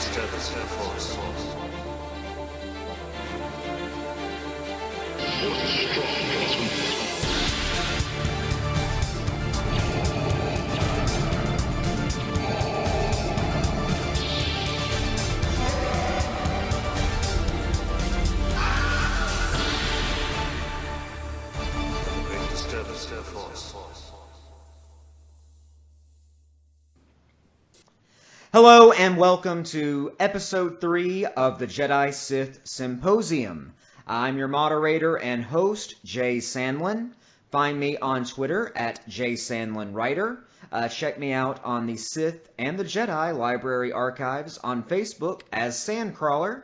disturbance to the Force. Great disturbance to the Force. Hello and welcome to episode 3 of the Jedi Sith Symposium. I'm your moderator and host, Jay Sandlin. Find me on Twitter at JSandlinWriter. Check me out on the Sith and the Jedi Library Archives on Facebook as Sandcrawler.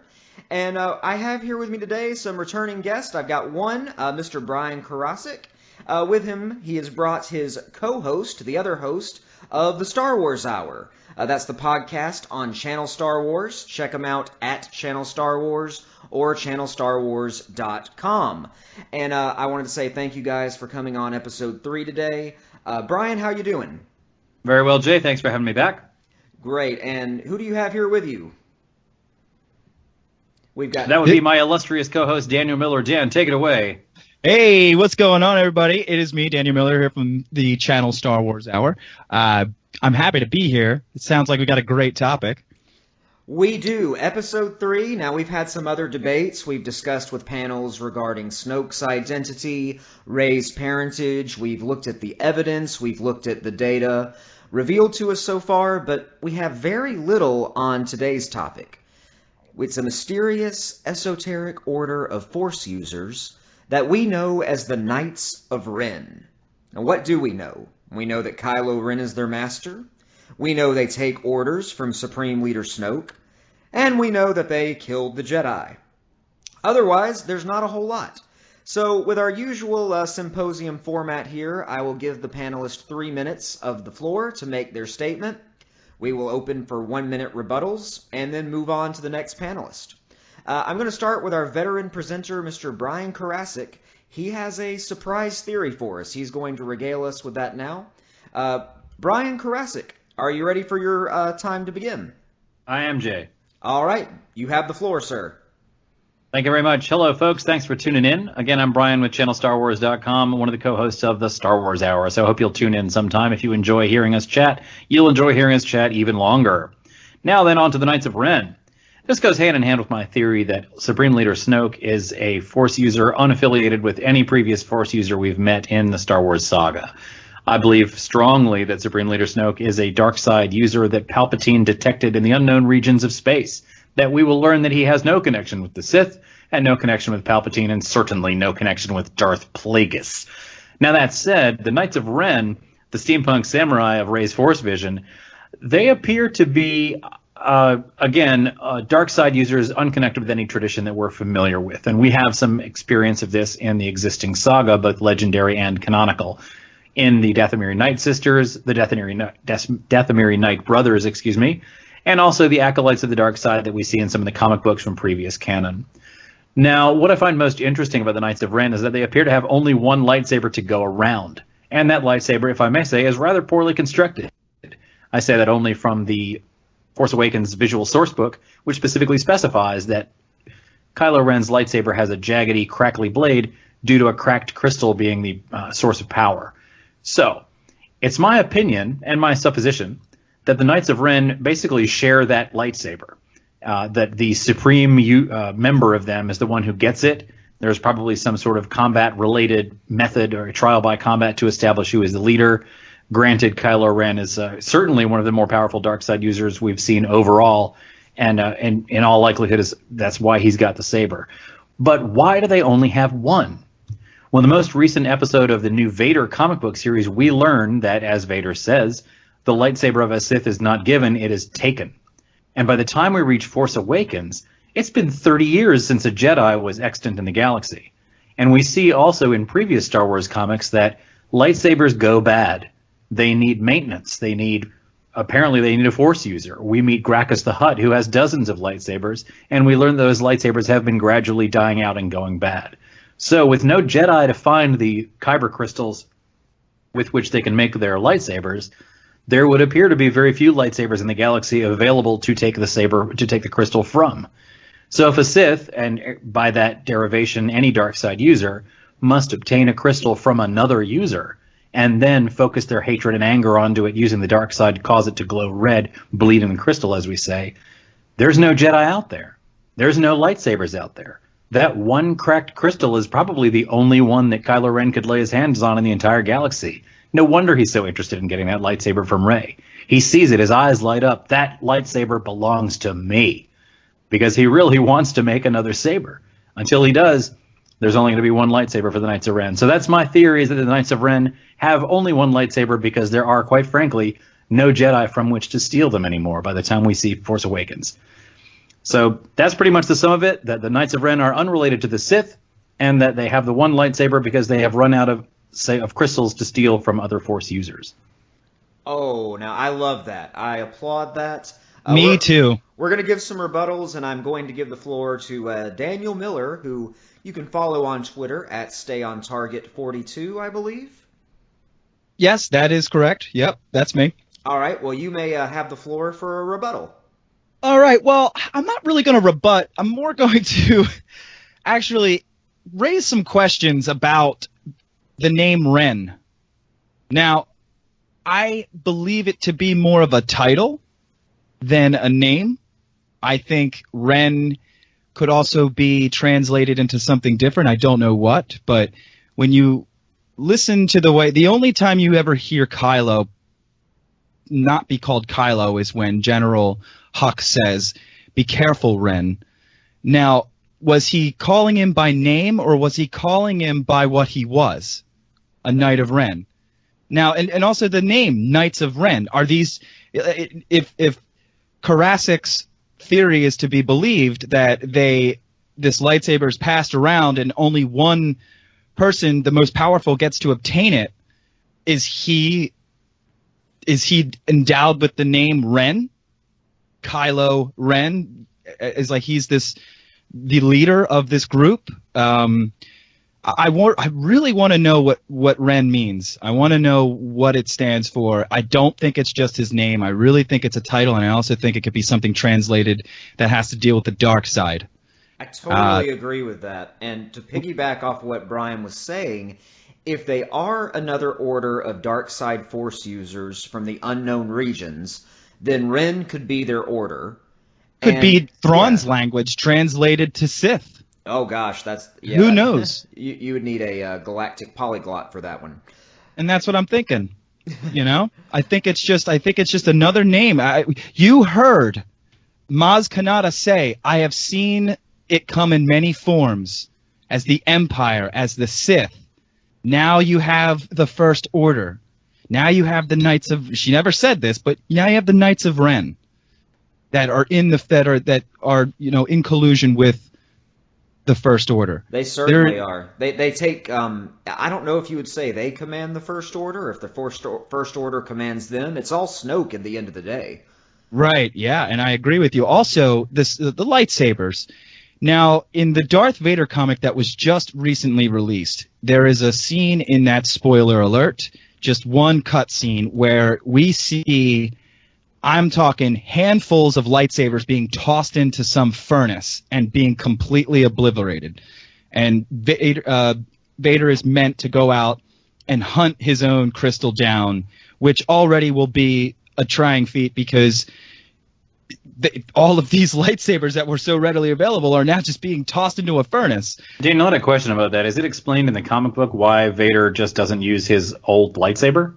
And I have here with me today some returning guests. I've got one, Mr. Brian Karasik. With him, he has brought his co-host, the other host, of the Star Wars Hour. That's the podcast on Channel Star Wars. Check them out at Channel Star Wars or channelstarwars.com. And I wanted to say thank you guys for coming on episode 3 today. Brian, how you doing? Very well, Jay. Thanks for having me back. Great. And who do you have here with you? That would be my illustrious co-host, Daniel Miller. Dan, take it away. Hey, what's going on, everybody? It is me, Daniel Miller, here from the Channel Star Wars Hour. I'm happy to be here. It sounds like we got a great topic. We do. Episode 3. Now, we've had some other debates. We've discussed with panels regarding Snoke's identity, Rey's parentage. We've looked at the evidence. We've looked at the data revealed to us so far, but we have very little on today's topic. It's a mysterious, esoteric order of Force users that we know as the Knights of Ren. Now, what do we know? We know that Kylo Ren is their master. We know they take orders from Supreme Leader Snoke. And we know that they killed the Jedi. Otherwise, there's not a whole lot. So, with our usual symposium format here, I will give the panelists 3 minutes of the floor to make their statement. We will open for 1-minute rebuttals, and then move on to the next panelist. I'm going to start with our veteran presenter, Mr. Brian Karasik. He has a surprise theory for us. He's going to regale us with that now. Brian Karasik, are you ready for your time to begin? I am, Jay. All right. You have the floor, sir. Thank you very much. Hello, folks. Thanks for tuning in. Again, I'm Brian with channelstarwars.com, one of the co-hosts of the Star Wars Hour. So I hope you'll tune in sometime. If you enjoy hearing us chat, you'll enjoy hearing us chat even longer. Now then, on to the Knights of Ren. This goes hand in hand with my theory that Supreme Leader Snoke is a Force user unaffiliated with any previous Force user we've met in the Star Wars saga. I believe strongly that Supreme Leader Snoke is a dark side user that Palpatine detected in the unknown regions of space, that we will learn that he has no connection with the Sith, and no connection with Palpatine, and certainly no connection with Darth Plagueis. Now that said, the Knights of Ren, the steampunk samurai of Rey's Force vision, they appear to be dark side users unconnected with any tradition that we're familiar with. And we have some experience of this in the existing saga, both legendary and canonical. In the Dathomiri Knight sisters, the Dathomiri Knight brothers, and also the Acolytes of the Dark Side that we see in some of the comic books from previous canon. Now, what I find most interesting about the Knights of Ren is that they appear to have only one lightsaber to go around. And that lightsaber, if I may say, is rather poorly constructed. I say that only from the Force Awakens visual source book, which specifically specifies that Kylo Ren's lightsaber has a jaggedy, crackly blade due to a cracked crystal being the source of power. So, it's my opinion and my supposition that the Knights of Ren basically share that lightsaber. That the supreme member of them is the one who gets it. There's probably some sort of combat-related method or trial by combat to establish who is the leader. Granted, Kylo Ren is certainly one of the more powerful dark side users we've seen overall, and in all likelihood that's why he's got the saber. But why do they only have one? Well, in the most recent episode of the new Vader comic book series, we learn that, as Vader says, the lightsaber of a Sith is not given, it is taken. And by the time we reach Force Awakens, it's been 30 years since a Jedi was extant in the galaxy. And we see also in previous Star Wars comics that lightsabers go bad. They need maintenance. Apparently they need a Force user. We meet Gracchus the Hutt, who has dozens of lightsabers, and we learn those lightsabers have been gradually dying out and going bad. So with no Jedi to find the kyber crystals with which they can make their lightsabers, there would appear to be very few lightsabers in the galaxy available to take the crystal from. So if a Sith, and by that derivation any dark side user, must obtain a crystal from another user and then focus their hatred and anger onto it using the dark side, cause it to glow red, bleed in the crystal, as we say, there's no Jedi out there. There's no lightsabers out there. That one cracked crystal is probably the only one that Kylo Ren could lay his hands on in the entire galaxy. No wonder he's so interested in getting that lightsaber from Rey. He sees it, his eyes light up. That lightsaber belongs to me. Because he really wants to make another saber. Until he does, there's only going to be one lightsaber for the Knights of Ren. So that's my theory, is that the Knights of Ren have only one lightsaber because there are, quite frankly, no Jedi from which to steal them anymore by the time we see Force Awakens. So that's pretty much the sum of it, that the Knights of Ren are unrelated to the Sith, and that they have the one lightsaber because they have run out of crystals to steal from other Force users. Oh, now I love that. I applaud that. Me too. We're going to give some rebuttals, and I'm going to give the floor to Daniel Miller, who you can follow on Twitter at StayOnTarget42, I believe. Yes, that is correct. Yep, that's me. All right, well, you may have the floor for a rebuttal. All right, well, I'm not really going to rebut. I'm more going to actually raise some questions about the name Ren. Now, I believe it to be more of a title than a name. I think Ren could also be translated into something different. I don't know what, but when you listen to the only time you ever hear Kylo not be called Kylo is when General Hux says, "Be careful, Ren." Now, was he calling him by name, or was he calling him by what he was? A Knight of Ren. Now, and also the name, Knights of Ren. Are these, if Karasic's theory is to be believed, that this lightsaber is passed around and only one person, the most powerful, gets to obtain it, is he endowed with the name Ren? Kylo Ren is like he's the leader of this group. I really want to know what Ren means. I want to know what it stands for. I don't think it's just his name. I really think it's a title, and I also think it could be something translated that has to deal with the dark side. I totally agree with that. And to piggyback off what Brian was saying, if they are another order of dark side Force users from the unknown regions, then Ren could be their order. Could be Thrawn's language translated to Sith. Oh gosh, who knows? You would need a galactic polyglot for that one. And that's what I'm thinking. You know, I think it's just another name. You heard Maz Kanata say, "I have seen it come in many forms, as the Empire, as the Sith. Now you have the First Order. Now you have the Knights of." She never said this, but now you have the Knights of Ren that are in collusion with the First Order. They certainly are. They take. I don't know if you would say they command the First Order, if the First Order commands them. It's all Snoke at the end of the day. Right. Yeah, and I agree with you. Also, the lightsabers. Now, in the Darth Vader comic that was just recently released, there is a scene in that, spoiler alert, just one cut scene where we see, I'm talking handfuls of lightsabers being tossed into some furnace and being completely obliterated. And Vader is meant to go out and hunt his own crystal down, which already will be a trying feat because all of these lightsabers that were so readily available are now just being tossed into a furnace. Daniel, I had a question about that. Is it explained in the comic book why Vader just doesn't use his old lightsaber?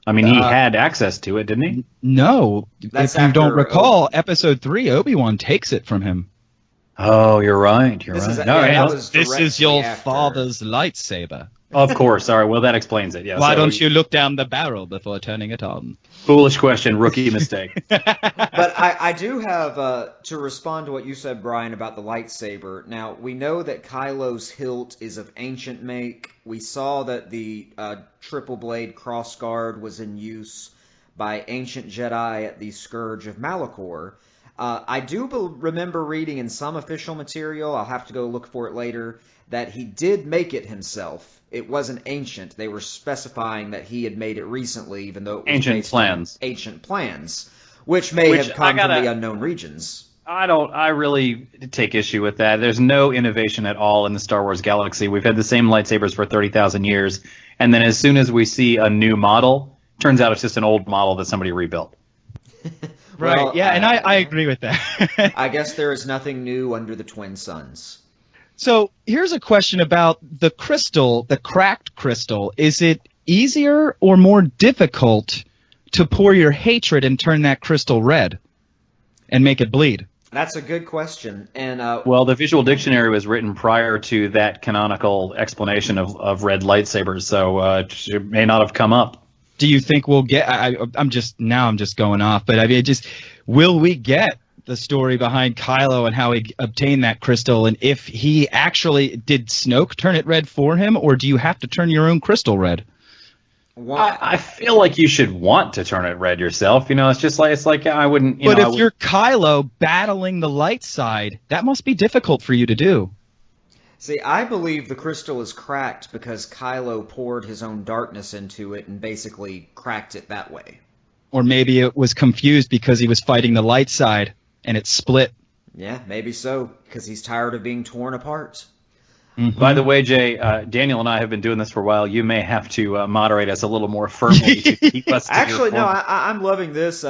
I mean, he had access to it, didn't he? No. If you don't recall, Episode 3, Obi-Wan takes it from him. Oh, you're right. You're right. This is your father's lightsaber. Of course. All right. Well, that explains it. Yeah. Why don't you look down the barrel before turning it on? Foolish question. Rookie mistake. But I do have to respond to what you said, Brian, about the lightsaber. Now, we know that Kylo's hilt is of ancient make. We saw that the triple blade crossguard was in use by ancient Jedi at the Scourge of Malachor. I do remember reading in some official material, I'll have to go look for it later, that he did make it himself. It wasn't ancient. They were specifying that he had made it recently, even though it was Ancient based plans. on ancient plans, which may have come from the unknown regions. I really take issue with that. There's no innovation at all in the Star Wars galaxy. We've had the same lightsabers for 30,000 years, and then as soon as we see a new model, turns out it's just an old model that somebody rebuilt. Right, Well, yeah, and I agree with that. I guess there is nothing new under the twin suns. So here's a question about the crystal, the cracked crystal. Is it easier or more difficult to pour your hatred and turn that crystal red and make it bleed? That's a good question. And Well, the visual dictionary was written prior to that canonical explanation of red lightsabers, so it may not have come up. Do you think we'll get? I'm just going off, but I mean, will we get the story behind Kylo and how he obtained that crystal, and if he actually did Snoke turn it red for him, or do you have to turn your own crystal red? I feel like you should want to turn it red yourself. You know, it's like I wouldn't. But if you're Kylo battling the light side, that must be difficult for you to do. See, I believe the crystal is cracked because Kylo poured his own darkness into it and basically cracked it that way. Or maybe it was confused because he was fighting the light side and it split. Yeah, maybe so, because he's tired of being torn apart. Mm-hmm. By the way, Jay, Daniel and I have been doing this for a while. You may have to moderate us a little more firmly to keep us to Actually, your no, point. I'm loving this.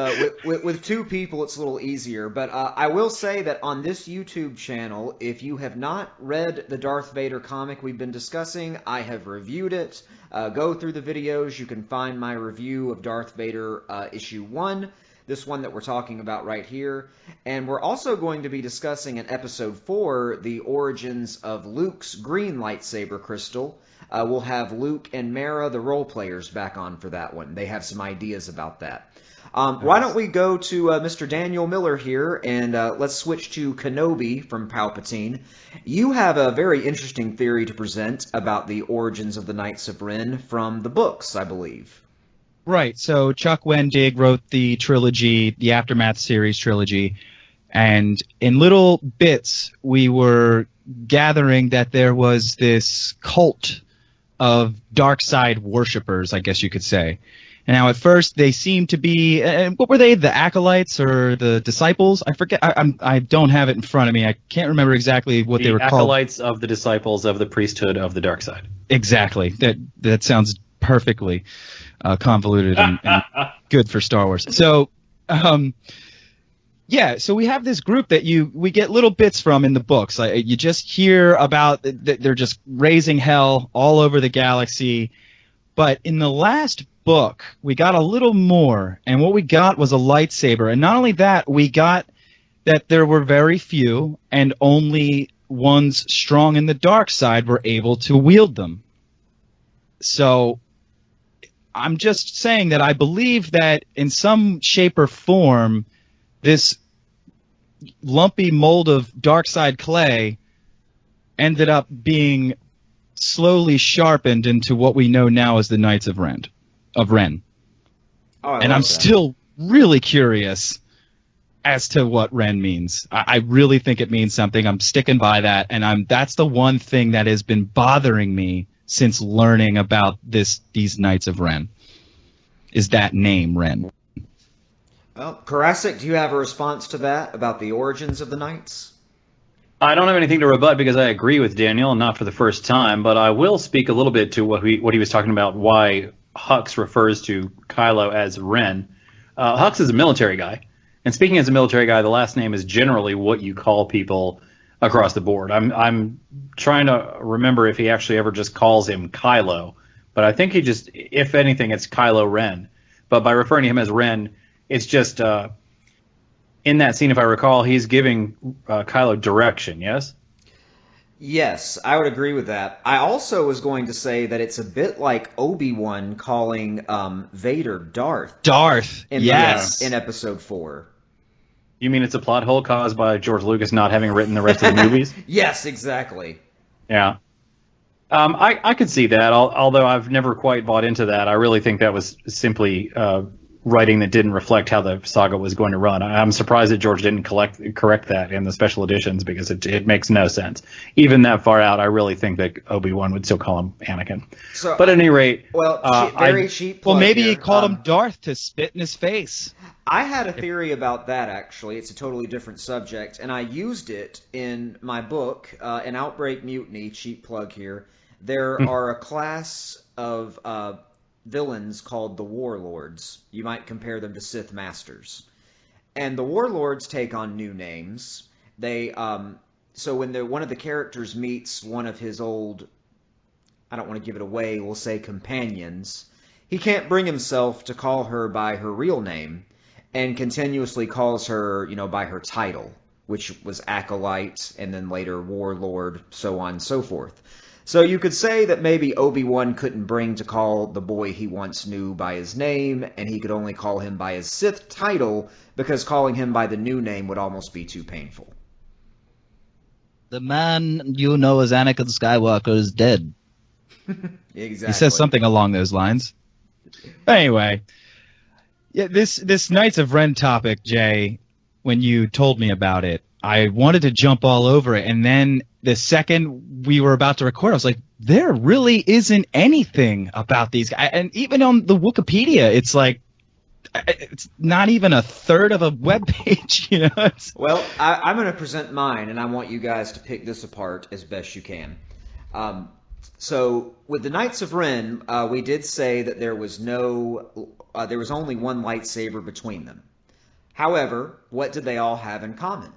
With two people, it's a little easier. But I will say that on this YouTube channel, if you have not read the Darth Vader comic we've been discussing, I have reviewed it. Go through the videos. You can find my review of Darth Vader issue 1. This one that we're talking about right here. And we're also going to be discussing in episode 4 the origins of Luke's green lightsaber crystal. We'll have Luke and Mara, the role players, back on for that one. They have some ideas about that. Why don't we go to Mr. Daniel Miller here, and let's switch to Kenobi from Palpatine. You have a very interesting theory to present about the origins of the Knights of Ren from the books, I believe. Right. So Chuck Wendig wrote the trilogy, the Aftermath series trilogy, and in little bits we were gathering that there was this cult of dark side worshippers, I guess you could say. And now at first they seemed to be, what were they, the acolytes or the disciples? I forget. I don't have it in front of me. I can't remember exactly what they were called. The acolytes of the disciples of the priesthood of the dark side. Exactly. That sounds perfectly convoluted and good for Star Wars. So, so we have this group that we get little bits from in the books. You just hear about they're just raising hell all over the galaxy. But in the last book, we got a little more, and what we got was a lightsaber. And not only that, we got that there were very few, and only ones strong in the dark side were able to wield them. So I'm just saying that I believe that in some shape or form, this lumpy mold of dark side clay ended up being slowly sharpened into what we know now as the Knights of Ren. Oh, and I'm still really curious as to what Ren means. I really think it means something. I'm sticking by that, and that's the one thing that has been bothering me since learning about these Knights of Ren, is that name, Ren. Well, Karasik, do you have a response to that about the origins of the Knights? I don't have anything to rebut because I agree with Daniel, and not for the first time, but I will speak a little bit to what he was talking about, why Hux refers to Kylo as Ren. Hux is a military guy, and speaking as a military guy, the last name is generally what you call people across the board. I'm trying to remember if he actually ever just calls him Kylo, but I think he just, if anything, it's Kylo Ren. But by referring to him as Ren, it's just in that scene, if I recall, he's giving Kylo direction, yes? Yes, I would agree with that. I also was going to say that it's a bit like Obi-Wan calling Vader Darth. Darth, yes. In episode 4. You mean it's a plot hole caused by George Lucas not having written the rest of the movies? Yes, exactly. Yeah. I could see that, although I've never quite bought into that. I really think that was simply writing that didn't reflect how the saga was going to run. I'm surprised that George didn't correct that in the special editions, because it makes no sense. Even that far out, I really think that Obi-Wan would still call him Anakin. So, but at any rate, very cheap plug Well, maybe here. he called him Darth to spit in his face. I had a theory about that, actually. It's a totally different subject, and I used it in my book, An Outbreak Mutiny, cheap plug here. There are a class of villains called the Warlords. You might compare them to Sith Masters. And the Warlords take on new names. They so when one of the characters meets one of his old, I don't want to give it away, we'll say companions, he can't bring himself to call her by her real name, and continuously calls her, by her title, which was Acolyte, and then later Warlord, so on and so forth. So you could say that maybe Obi-Wan couldn't bring to call the boy he once knew by his name, and he could only call him by his Sith title, because calling him by the new name would almost be too painful. The man you know as Anakin Skywalker is dead. Exactly. He says something along those lines. Anyway, yeah, this Knights of Ren topic, Jay, when you told me about it, I wanted to jump all over it, and then the second we were about to record, I was like, there really isn't anything about these guys. And even on the Wikipedia, it's like, it's not even a third of a web page, Well, I'm going to present mine, and I want you guys to pick this apart as best you can. So with the Knights of Ren, we did say that there was only one lightsaber between them. However, what did they all have in common?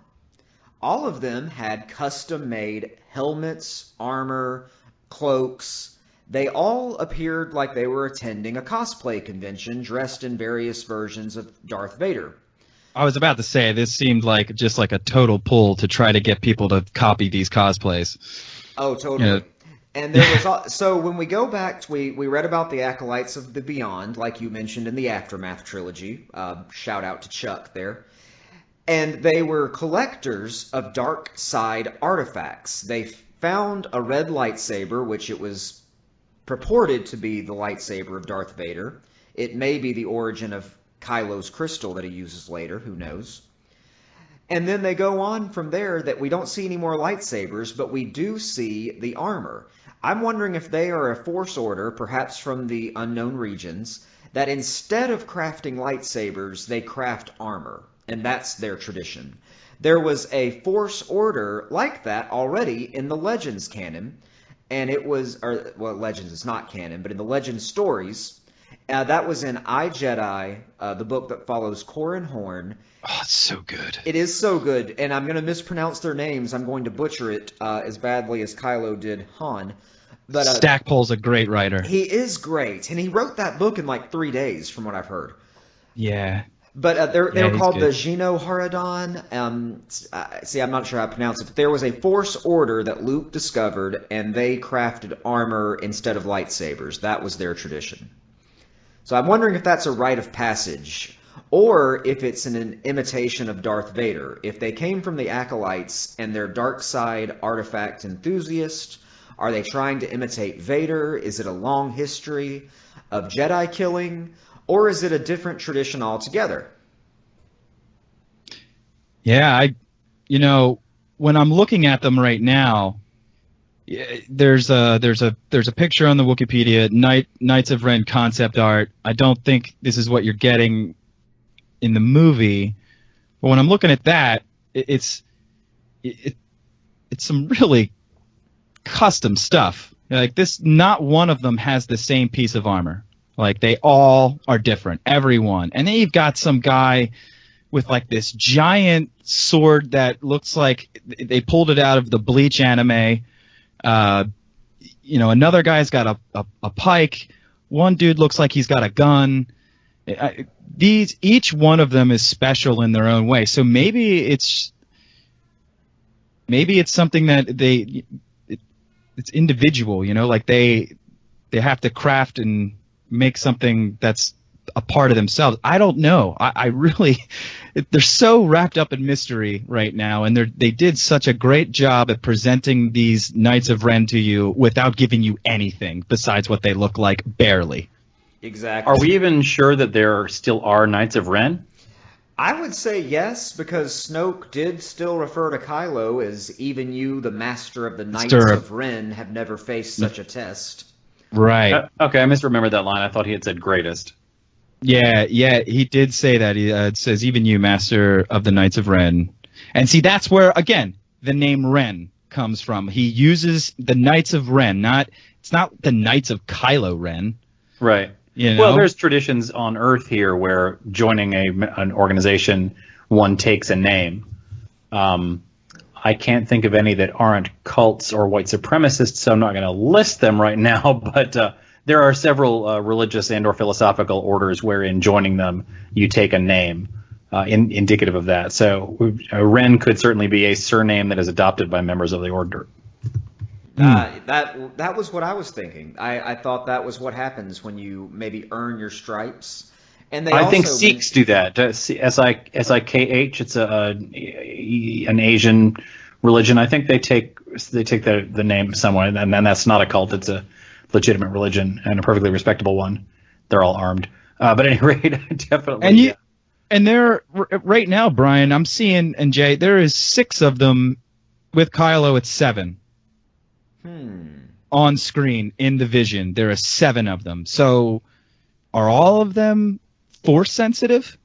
All of them had custom-made helmets, armor, cloaks. They all appeared like they were attending a cosplay convention dressed in various versions of Darth Vader. I was about to say, this seemed like just like a total pull to try to get people to copy these cosplays. Oh, totally. And there was so when we go back, we read about the Acolytes of the Beyond, like you mentioned in the Aftermath trilogy. Shout out to Chuck there. And they were collectors of dark side artifacts. They found a red lightsaber, which it was purported to be the lightsaber of Darth Vader. It may be the origin of Kylo's crystal that he uses later, who knows. And then they go on from there that we don't see any more lightsabers, but we do see the armor. I'm wondering if they are a Force order, perhaps from the unknown regions, that instead of crafting lightsabers, they craft armor. And that's their tradition. There was a Force order like that already in the Legends canon, and it was, Legends is not canon, but in the Legends stories, that was in I, Jedi, the book that follows Corran Horn. Oh, it's so good. It is so good, and I'm going to mispronounce their names. I'm going to butcher it as badly as Kylo did Han. But Stackpole's a great writer. He is great, and he wrote that book in like 3 days, from what I've heard. Yeah. But they were called good. the Geno Haradon. See, I'm not sure how to pronounce it. But there was a Force order that Luke discovered, and they crafted armor instead of lightsabers. That was their tradition. So I'm wondering if that's a rite of passage, or if it's an imitation of Darth Vader. If they came from the Acolytes and they're dark side artifact enthusiasts, are they trying to imitate Vader? Is it a long history of Jedi killing? Or is it a different tradition altogether? Yeah, when I'm looking at them right now, there's a picture on the Wikipedia, Knights of Ren concept art. I don't think this is what you're getting in the movie, but when I'm looking at that, it's some really custom stuff. Like this, not one of them has the same piece of armor. Like, they all are different, everyone. And then you've got some guy with, like, this giant sword that looks like they pulled it out of the Bleach anime. Another guy's got a pike. One dude looks like he's got a gun. Each one of them is special in their own way. So maybe it's something that it's individual, like they have to craft and make something that's a part of themselves. I don't know. I really, they're so wrapped up in mystery right now, and they did such a great job at presenting these Knights of Ren to you without giving you anything besides what they look like, barely. Exactly. Are we even sure that there still are Knights of Ren? I would say yes, because Snoke did still refer to Kylo as even you, the master of the Knights of Ren, have never faced such a test. Right. Okay, I misremembered that line. I thought he had said greatest. Yeah, he did say that. It says, even you, master of the Knights of Ren. And see, that's where, again, the name Ren comes from. He uses the Knights of Ren, it's not the Knights of Kylo Ren. Right. You know? Well, there's traditions on Earth here where joining an organization, one takes a name. I can't think of any that aren't cults or white supremacists, so I'm not going to list them right now, but there are several religious and or philosophical orders wherein joining them, you take a name indicative of that. So Ren could certainly be a surname that is adopted by members of the order. That was what I was thinking. I thought that was what happens when you maybe earn your stripes. And I think Sikhs do that. S-I-K-H. It's an Asian religion. I think they take the name someone, and then that's not a cult. It's a legitimate religion and a perfectly respectable one. They're all armed. But at any rate, definitely. And they're right now, Brian. I'm seeing, and Jay, there is 6 of them. With Kylo, it's 7. On screen in the vision, there are 7 of them. So, are all of them Force sensitive?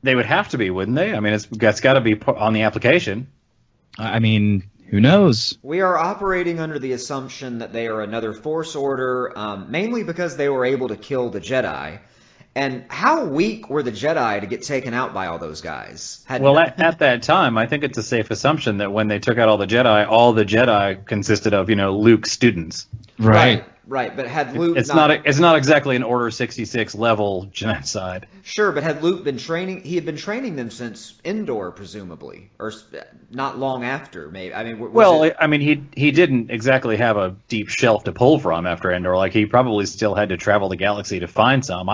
They would have to be, wouldn't they? I mean, that's got to be on the application. I mean, who knows? We are operating under the assumption that they are another Force order, mainly because they were able to kill the Jedi. And how weak were the Jedi to get taken out by all those guys? Well, at that time, I think it's a safe assumption that when they took out all the Jedi consisted of, Luke's students. Right. But had Luke it's not exactly an Order 66 level genocide. Sure, but had Luke been training? He had been training them since Endor, presumably, or not long after. Maybe. I mean, he didn't exactly have a deep shelf to pull from after Endor. Like, he probably still had to travel the galaxy to find some.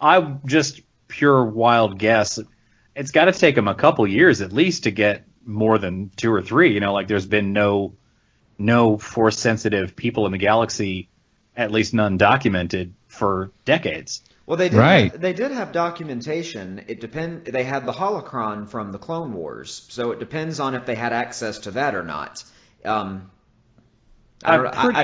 I just pure wild guess. It's got to take him a couple years at least to get more than 2 or 3. There's been no Force sensitive people in the galaxy, at least none documented, for decades. Well, they did have documentation. They had the holocron from the Clone Wars, so it depends on if they had access to that or not. I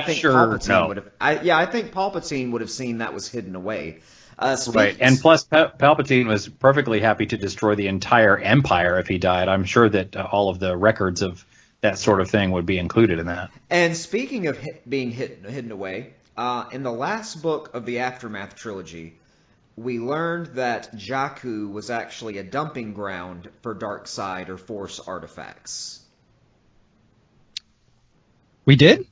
think Palpatine would have. I think Palpatine would have seen that was hidden away. Right, and plus Palpatine was perfectly happy to destroy the entire Empire if he died. I'm sure that all of the records of that sort of thing would be included in that. And speaking of being hidden away, in the last book of the Aftermath trilogy, we learned that Jakku was actually a dumping ground for dark side or Force artifacts. We did?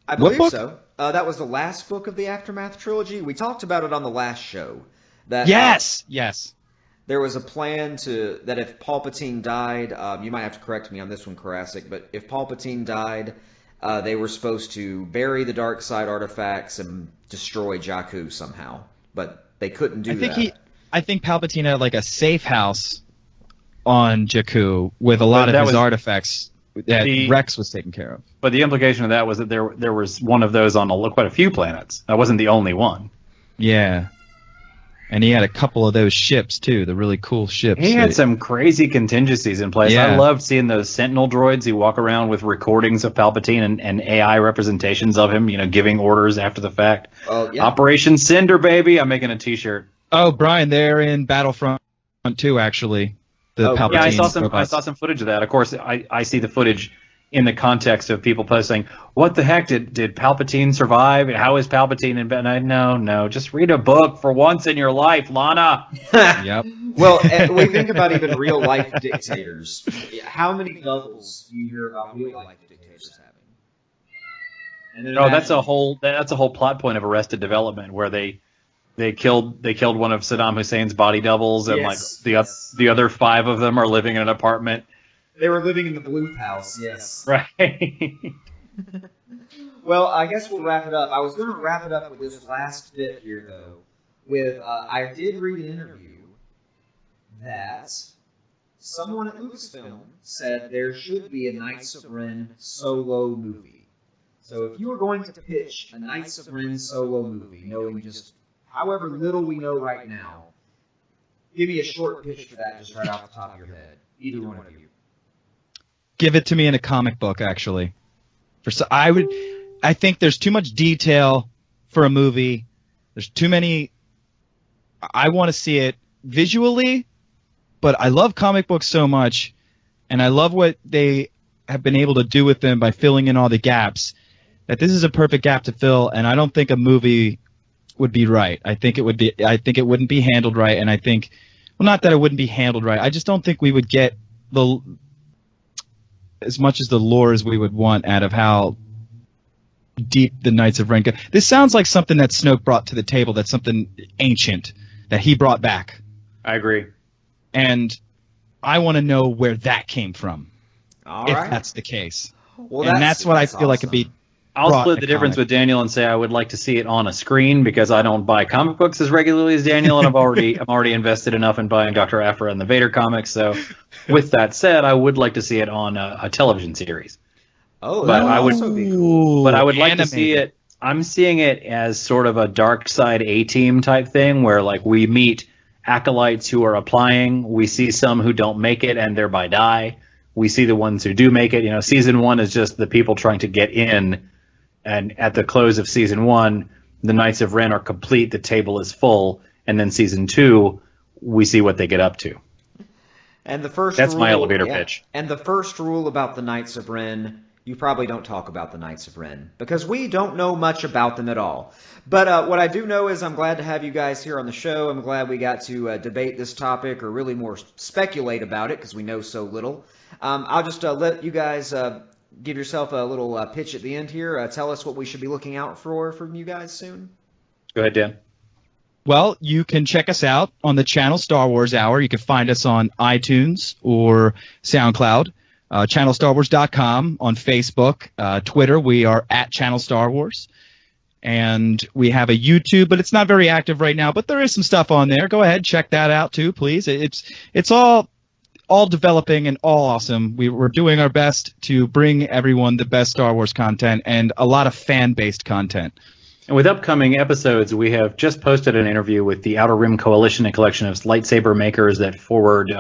I believe so. That was the last book of the Aftermath trilogy. We talked about it on the last show. Yes. There was a plan that if Palpatine died, you might have to correct me on this one, Karasik, but if Palpatine died, they were supposed to bury the dark side artifacts and destroy Jakku somehow, but they couldn't do that. I think Palpatine had like a safe house on Jakku with a lot of his artifacts that Rex was taking care of. But the implication of that was that there was one of those on quite a few planets. That wasn't the only one. Yeah. And he had a couple of those ships, too, the really cool ships. He had some crazy contingencies in place. Yeah. I loved seeing those Sentinel droids. He walk around with recordings of Palpatine and AI representations of him, giving orders after the fact. Oh, yeah. Operation Cinder, baby. I'm making a T-shirt. Oh, Brian, they're in Battlefront 2, actually. Palpatine. Yeah, I saw some footage of that. Of course, I see the footage in the context of people posting, what the heck, did Palpatine survive? How is Palpatine in bed? No, just read a book for once in your life, Lana. Yep. Well, we think about even real-life dictators. How many novels do you hear about real-life dictators having? That's a whole plot point of Arrested Development, where they killed one of Saddam Hussein's body doubles, and the other 5 of them are living in an apartment. They were living in the Bluth house, yes. Right. Well, I guess we'll wrap it up. I was going to wrap it up with this last bit here, though. I did read an interview that someone at Lucasfilm said there should be a Knights of Ren solo movie. So if you were going to pitch a Knights of Ren solo movie, knowing just however little we know right now, give me a short pitch for that just right off the top of your head. Either one of you. Give it to me in a comic book, actually. I think there's too much detail for a movie. There's too many. I want to see it visually, but I love comic books so much, and I love what they have been able to do with them by filling in all the gaps, that this is a perfect gap to fill, and I don't think a movie would be right. I think it wouldn't be handled right, and I think, well, not that it wouldn't be handled right. I just don't think we would get as much as the lore as we would want out of how deep the Knights of Ren go. This sounds like something that Snoke brought to the table. That's something ancient that he brought back. I agree. And I want to know where that came from. All if right. that's the case. Well, and that's what I feel like awesome. could be. I'll split the difference with Daniel and say I would like to see it on a screen because I don't buy comic books as regularly as Daniel, and I'm already invested enough in buying Dr. Aphra and the Vader comics. So, with that said, I would like to see it on a television series. Oh, but that I would also be cool. But I would like to see it. I'm seeing it as sort of a dark side A-team type thing, where like we meet acolytes who are applying. We see some who don't make it and thereby die. We see the ones who do make it. You know, season 1 is just the people trying to get in. And at the close of season 1, the Knights of Ren are complete, the table is full, and then season 2, we see what they get up to. And the first That's rule, my elevator pitch. And the first rule about the Knights of Ren, you probably don't talk about the Knights of Ren, because we don't know much about them at all. But what I do know is I'm glad to have you guys here on the show. I'm glad we got to debate this topic, or really more speculate about it, because we know so little. I'll just let you guys give yourself a little pitch at the end here. Tell us what we should be looking out for from you guys soon. Go ahead, Dan. Well, you can check us out on the channel Star Wars Hour. You can find us on iTunes or SoundCloud, channelstarwars.com, on Facebook, Twitter. We are at Channel Star Wars. And we have a YouTube, but it's not very active right now. But there is some stuff on there. Go ahead, check that out too, please. It's all developing and all awesome. We're doing our best to bring everyone the best Star Wars content and a lot of fan-based content. And with upcoming episodes, we have just posted an interview with the Outer Rim Coalition, a collection of lightsaber makers that forward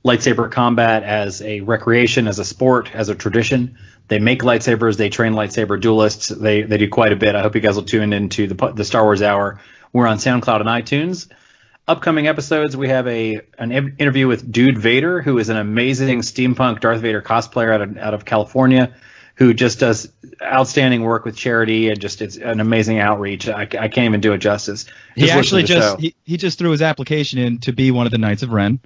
lightsaber combat as a recreation, as a sport, as a tradition. They make lightsabers. They train lightsaber duelists. They do quite a bit. I hope you guys will tune into the Star Wars Hour. We're on SoundCloud and iTunes. Upcoming episodes, we have an interview with Dude Vader, who is an amazing steampunk Darth Vader cosplayer out of California, who just does outstanding work with charity and just it's an amazing outreach. I can't even do it justice. He actually he just threw his application in to be one of the Knights of Ren.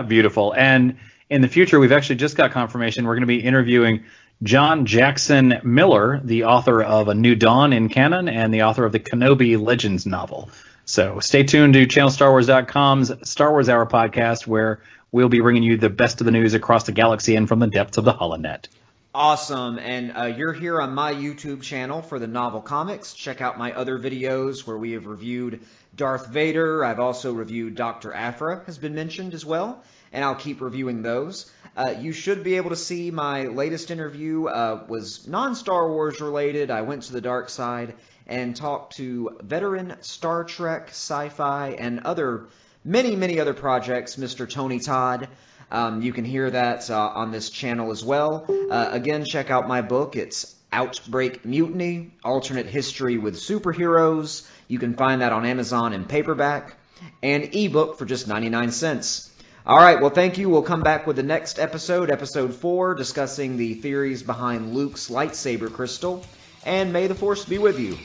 Beautiful. And in the future, we've actually just got confirmation. We're going to be interviewing John Jackson Miller, the author of A New Dawn in canon and the author of the Kenobi Legends novel. So stay tuned to channelstarwars.com's Star Wars Hour podcast, where we'll be bringing you the best of the news across the galaxy and from the depths of the holonet. Awesome. And you're here on my YouTube channel for the novel comics. Check out my other videos where we have reviewed Darth Vader. I've also reviewed Dr. Aphra, has been mentioned as well, and I'll keep reviewing those. You should be able to see my latest interview was non-Star Wars related. I went to the dark side and talked to veteran Star Trek, sci-fi, and many other projects, Mr. Tony Todd. You can hear that on this channel as well. Again, check out my book. It's Outbreak Mutiny, Alternate History with Superheroes. You can find that on Amazon in paperback and ebook for just 99 cents. All right, well, thank you. We'll come back with the next episode, episode 4, discussing the theories behind Luke's lightsaber crystal. And may the Force be with you.